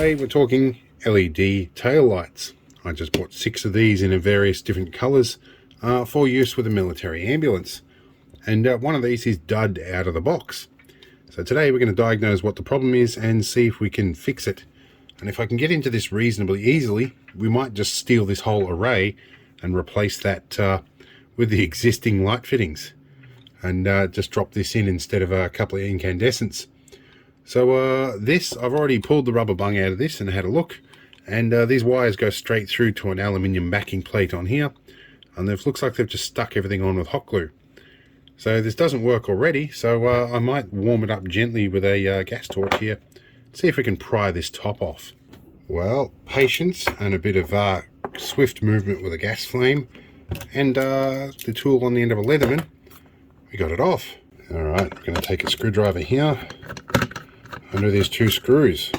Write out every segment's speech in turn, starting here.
Today we're talking LED tail lights. I just bought 6 of these in various different colours for use with a military ambulance. And one of these is dud out of the box. So today we're going to diagnose what the problem is and see if we can fix it. And if I can get into this reasonably easily, we might just steal this whole array and replace that with the existing light fittings. And just drop this in instead of a couple of incandescents. So this, I've already pulled the rubber bung out of this and had a look, and these wires go straight through to an aluminium backing plate on here, and it looks like they've just stuck everything on with hot glue. So this doesn't work already, so I might warm it up gently with a gas torch here, see if we can pry this top off. Well, patience and a bit of swift movement with a gas flame, and the tool on the end of a Leatherman, we got it off. Alright, we're going to take a screwdriver here, under these 2 screws.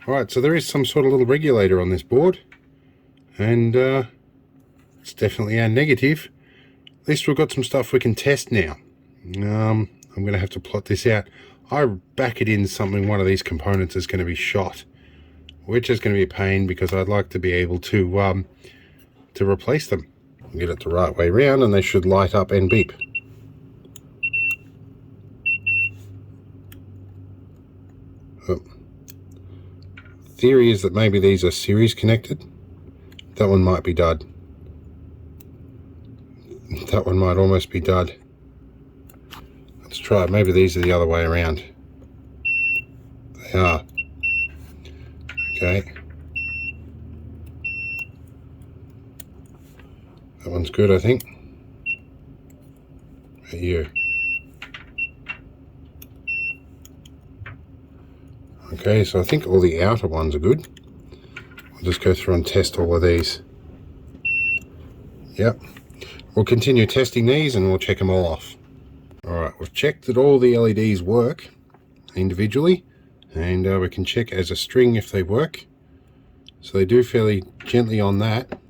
Alright, so there is some sort of little regulator on this board, and it's definitely our negative. At least we've got some stuff we can test now. I'm going to have to plot this out. I back it in something, one of these components is going to be shot, which is going to be a pain because I'd like to be able to replace them. Get it the right way round and they should light up and beep. Theory is that maybe these are series connected. That one might be dud. That one might almost be dud. Let's try it. Maybe these are the other way around. They are. Okay. That one's good, I think. How about you? Okay, so I think all the outer ones are good. I'll just go through and test all of these. Yep. We'll continue testing these and we'll check them all off. Alright, we've checked that all the LEDs work individually, and we can check as a string if they work. So they do fairly gently on that.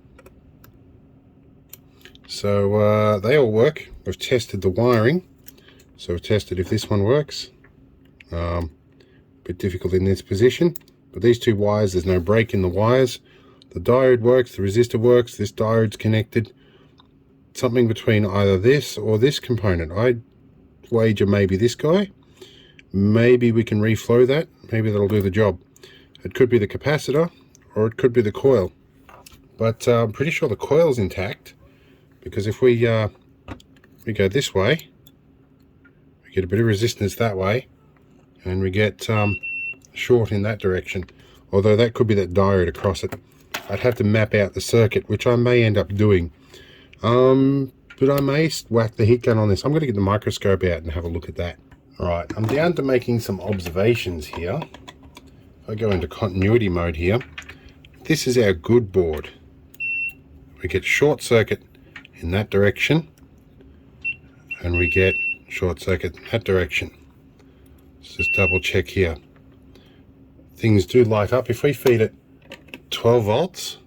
So they all work. We've tested the wiring. So we've tested if this one works. Bit difficult in this position, but these 2 wires, there's no break in the wires. The diode works, the resistor works, this diode's connected. Something between either this or this component. I'd wager maybe this guy. Maybe we can reflow that. Maybe that'll do the job. It could be the capacitor or it could be the coil, but I'm pretty sure the coil's intact, because if we go this way, we get a bit of resistance that way, and we get short in that direction, although that could be that diode across it. I'd have to map out the circuit, which I may end up doing, but I may whack the heat gun on this. I'm going to get the microscope out and have a look at that. Alright, I'm down to making some observations here. If I go into continuity mode here, this is our good board. We get short circuit in that direction, and we get short circuit in that direction. Let's just double check here. Things do light up. If we feed it 12 volts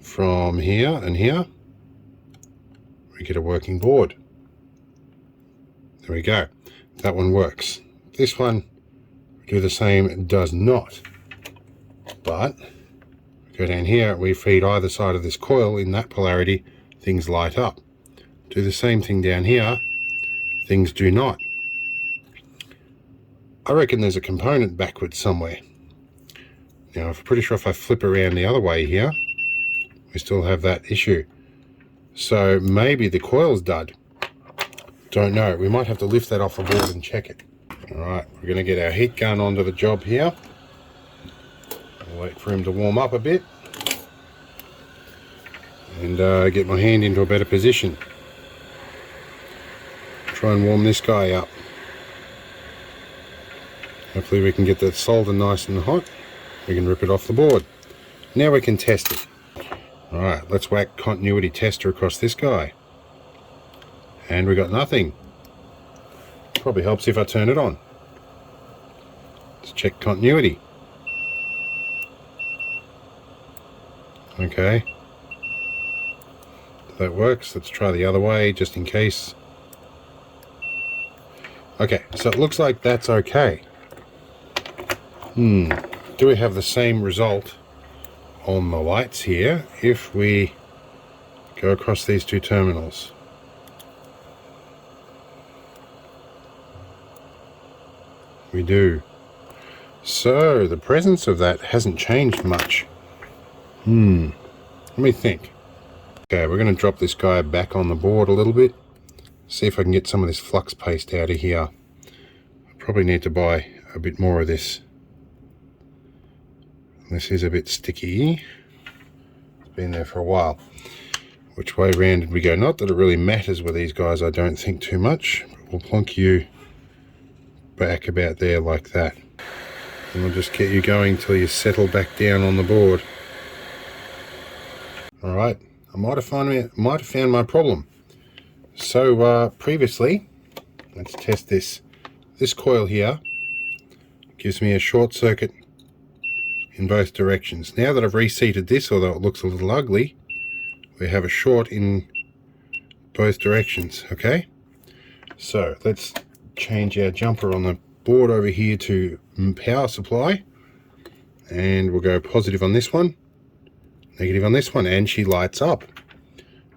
from here and here, we get a working board. There we go. That one works. This one, we do the same, it does not. But we go down here, we feed either side of this coil in that polarity, things light up. Do the same thing down here, things do not. I reckon there's a component backwards somewhere. Now, I'm pretty sure if I flip around the other way here, we still have that issue. So maybe the coil's dud. Don't know. We might have to lift that off the board and check it. Alright, we're going to get our heat gun onto the job here. I'll wait for him to warm up a bit. And get my hand into a better position. Try and warm this guy up. Hopefully we can get that solder nice and hot. We can rip it off the board. Now we can test it. Alright, let's whack continuity tester across this guy. And we got nothing. Probably helps if I turn it on. Let's check continuity. Okay. That works. Let's try the other way just in case. Okay, so it looks like that's okay. do we have the same result on the lights here if we go across these two terminals? We do. So the presence of that hasn't changed much. Let me think. Okay, we're going to drop this guy back on the board a little bit. See if I can get some of this flux paste out of here. I probably need to buy a bit more of this. This is a bit sticky. It's been there for a while. Which way round did we go? Not that it really matters with these guys, I don't think too much. But we'll plonk you back about there like that. And we'll just get you going till you settle back down on the board. Alright, I might have found my problem. So previously, let's test this. This coil here gives me a short circuit in both directions. Now that I've reseated this, although it looks a little ugly, we have a short in both directions, okay? So let's change our jumper on the board over here to power supply, and we'll go positive on this one, negative on this one, and she lights up.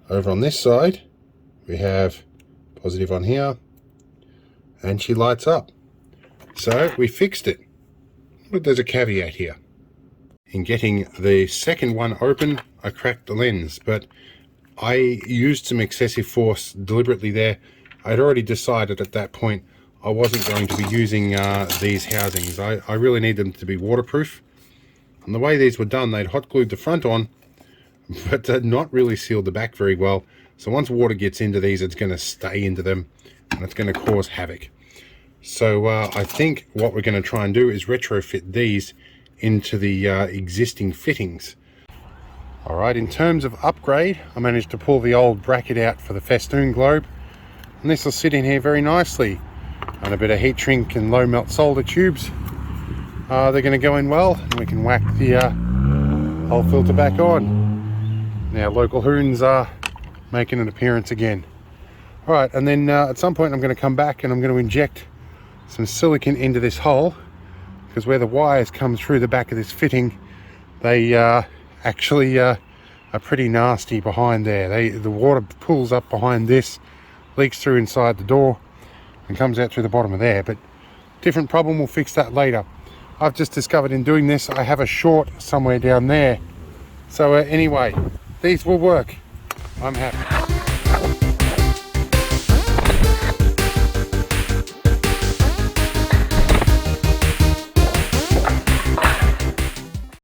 Over on this side, we have positive on here, and she lights up. So we fixed it, but there's a caveat here. In getting the second one open, I cracked the lens, but I used some excessive force deliberately there. I'd already decided at that point I wasn't going to be using these housings. I really need them to be waterproof. And the way these were done, they'd hot glued the front on, but not really sealed the back very well. So once water gets into these, it's going to stay into them and it's going to cause havoc. So I think what we're going to try and do is retrofit these into the existing fittings. Alright, in terms of upgrade, I managed to pull the old bracket out for the festoon globe, and this will sit in here very nicely. And a bit of heat shrink and low melt solder tubes. They're going to go in well, and we can whack the whole filter back on. Now local hoons are making an appearance again. Alright, and then at some point I'm going to come back and I'm going to inject some silicone into this hole, because where the wires come through the back of this fitting, they actually are pretty nasty behind there. The water pulls up behind this, leaks through inside the door and comes out through the bottom of there. But different problem, we'll fix that later. I've just discovered in doing this I have a short somewhere down there. So anyway, these will work. I'm happy.